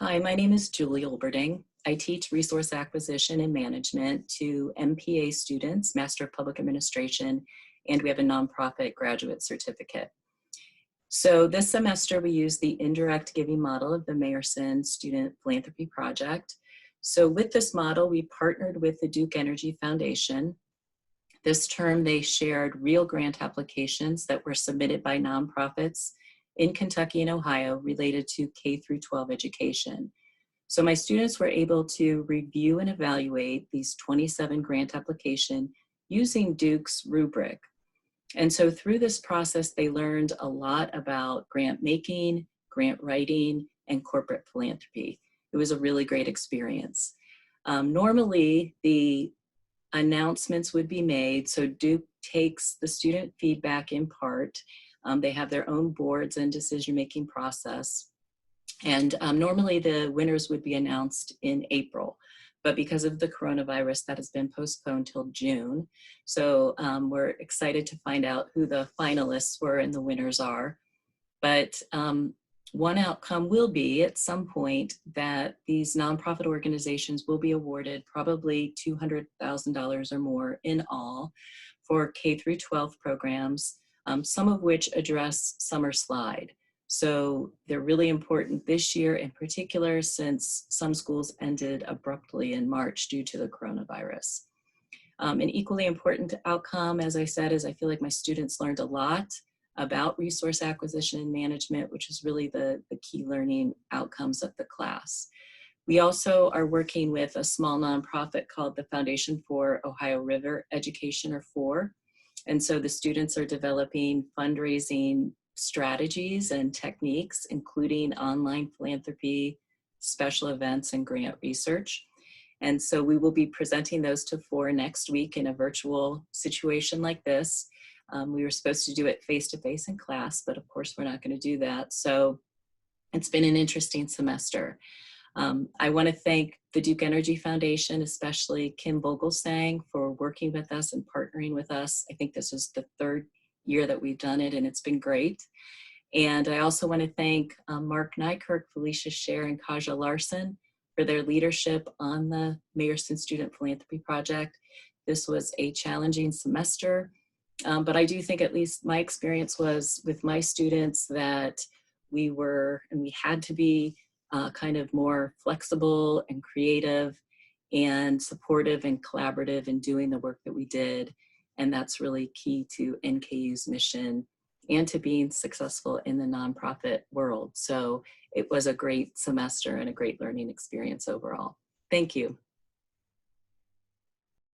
Hi, my name is Julie Olberding. I teach resource acquisition and management to MPA students, Master of Public Administration, and we have a nonprofit graduate certificate. So this semester we use the indirect giving model of the Mayerson Student Philanthropy Project. So with this model, we partnered with the Duke Energy Foundation. This term, they shared real grant applications that were submitted by nonprofits in Kentucky and Ohio related to K through 12 education. So my students were able to review and evaluate these 27 grant applications using Duke's rubric. And so through this process, they learned a lot about grant making, grant writing, and corporate philanthropy. It was a really great experience. Normally, the announcements would be made. So Duke takes the student feedback in part. They have their own boards and decision-making process. And normally the winners would be announced in April, but because of the coronavirus, that has been postponed till June. So we're excited to find out who the finalists were and the winners are. But one outcome will be at some point that these nonprofit organizations will be awarded probably $200,000 or more in all for K through 12 programs, some of which address summer slide. So they're really important this year in particular, since some schools ended abruptly in March due to the coronavirus. An equally important outcome, as I said, is I feel like my students learned a lot about resource acquisition and management, which is really the key learning outcomes of the class. We also are working with a small nonprofit called the Foundation for Ohio River Education, or FOR. And so the students are developing fundraising strategies and techniques, including online philanthropy, special events, and grant research. And so we will be presenting those to FOR next week in a virtual situation like this. We were supposed to do it face-to-face in class, but of course we're not going to do that. So it's been an interesting semester. I want to thank the Duke Energy Foundation, especially Kim Vogelsang, for working with us and partnering with us. I think this is the third year that we've done it, and it's been great. And I also want to thank Mark Nykirk, Felicia Scher, and Kaja Larson for their leadership on the Mayerson Student Philanthropy Project. This was a challenging semester, but I do think, at least my experience was with my students, that we had to be kind of more flexible and creative and supportive and collaborative in doing the work that we did. And that's really key to NKU's mission and to being successful in the nonprofit world. So it was a great semester and a great learning experience overall. Thank you.